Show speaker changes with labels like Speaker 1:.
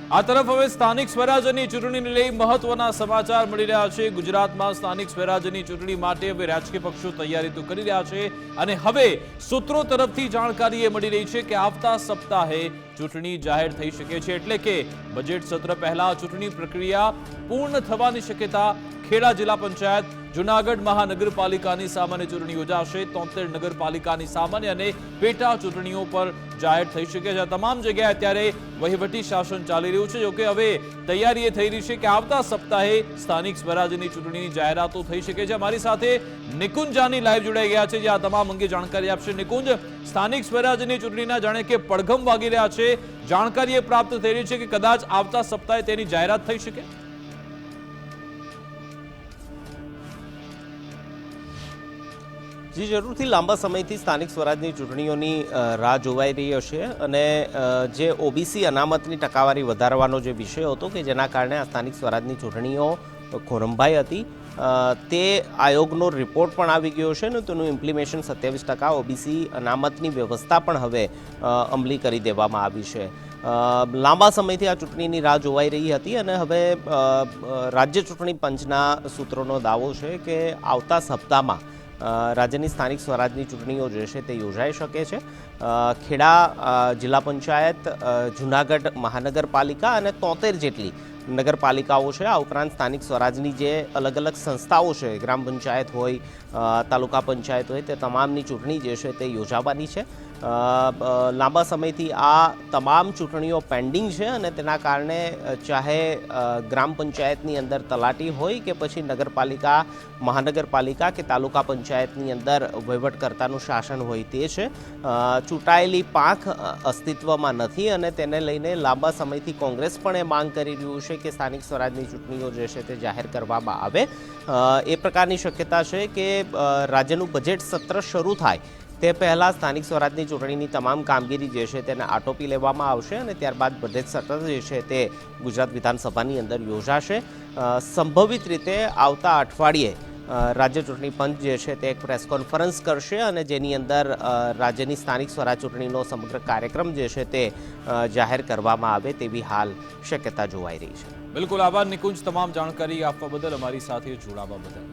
Speaker 1: આ તરફ હવે સ્થાનિક સ્વરાજ્યની ચૂંટણીને લઈ મહત્વના સમાચાર મળી રહ્યા છે। ગુજરાતમાં સ્થાનિક સ્વરાજ્યની ચૂંટણી માટે હવે રાજકીય પક્ષો તૈયારી તો કરી રહ્યા છે અને હવે સૂત્રો તરફથી જાણકારી એ મળી રહી છે કે આવતા સપ્તાહે ચૂંટણી જાહેર થઈ શકે છે, એટલે કે બજેટ સત્ર પહેલા ચૂંટણી પ્રક્રિયા પૂર્ણ થવાની શક્યતા। ખેડા જિલ્લા પંચાયત, જૂનાગઢ મહાનગરપાલિકાની સામાન્ય ચૂંટણી યોજાશે। 73 નગરપાલિકાની સામાન્ય અને પેટા ચૂંટણીઓ પર જાહેર થઈ શકે છે। તમામ જગ્યાએ અત્યારે વહીવટી શાસન ચાલી રહ્યું છે। જોકે હવે તૈયારી એ થઈ રહી છે કે આવતા સપ્તાહે સ્થાનિક સ્વરાજ્યની ચૂંટણીની જાહેરાતો થઈ શકે છે। અમારી સાથે નિકુંજ જાની લાઈવ જોડાઈ ગયા છે, જે આ તમામ અંગે જાણકારી આપશે। નિકુંજ, સ્થાનિક સ્વરાજ્યની ચૂંટણીના જાણે કે પડઘમ વાગી રહ્યા છે, જાણકારી એ પ્રાપ્ત થઈ રહી છે કે કદાચ આવતા સપ્તાહે તેની જાહેરાત થઈ શકે।
Speaker 2: જી, જરૂરથી લાંબા સમયથી સ્થાનિક સ્વરાજની ચૂંટણીઓની રાહ જોવાઈ રહી હશે અને જે ઓબીસી અનામતની ટકાવારી વધારવાનો જે વિષય હતો કે જેના કારણે આ સ્થાનિક સ્વરાજની ચૂંટણીઓ ખોરંભાઈ હતી, તે આયોગનો રિપોર્ટ પણ આવી ગયો છે ને તેનું ઇમ્પ્લિમેશન 27% ઓબીસી અનામતની વ્યવસ્થા પણ હવે અમલી કરી દેવામાં આવી છે। લાંબા સમયથી આ ચૂંટણીની રાહ જોવાઈ રહી હતી અને હવે રાજ્ય ચૂંટણી પંચના સૂત્રોનો દાવો છે કે આવતા સપ્તાહમાં રાજ્યની સ્થાનિક સ્વરાજની ચૂંટણીઓ જે છે તે યોજાઈ શકે છે। ખેડા જિલ્લા પંચાયત, જૂનાગઢ મહાનગરપાલિકા અને 73 જેટલી નગરપાલિકાઓ છે। આ ઉપરાંત સ્થાનિક સ્વરાજની જે અલગ અલગ સંસ્થાઓ છે, ગ્રામ પંચાયત હોય, તાલુકા પંચાયત હોય, તે તમામની ચૂંટણી જે છે તે યોજાવાની છે। લાંબા સમયથી આ તમામ ચૂંટણીઓ પેન્ડિંગ છે અને તેના કારણે ચાહે ગ્રામ પંચાયતની અંદર તલાટી હોય કે પછી નગરપાલિકા, મહાનગરપાલિકા કે તાલુકા પંચાયતની અંદર વહીવટકર્તાનું શાસન હોય, તે છે ચૂંટાયેલી પાંખ અસ્તિત્વમાં નથી અને તેને લઈને લાંબા સમયથી કોંગ્રેસ પણ એ માંગ કરી રહ્યું છે કે સ્થાનિક સ્વરાજની ચૂંટણીઓ જે છે તે જાહેર કરવામાં આવે। એ પ્રકારની શક્યતા છે કે રાજ્યનું બજેટ સત્ર શરૂ થાય તે પહેલાં સ્થાનિક સ્વરાજની ચૂંટણીની તમામ કામગીરી જે છે તેને આટોપી લેવામાં આવશે અને ત્યારબાદ બજેટ સત્ર જે છે તે ગુજરાત વિધાનસભાની અંદર યોજાશે। સંભવિત રીતે આવતા અઠવાડિયે રાજ્ય ચૂંટણી પંચ જે છે તે એક પ્રેસ કોન્ફરન્સ કરશે અને જેની અંદર રાજ્યની સ્થાનિક સ્વરાજ ચૂંટણીનો સમગ્ર કાર્યક્રમ જે છે તે જાહેર કરવામાં આવે તેવી હાલ શક્યતા જોવાઈ રહી છે।
Speaker 1: બિલકુલ, આભાર નિકુંજ, તમામ જાણકારી આપવા બદલ, અમારી સાથે જોડાવા બદલ।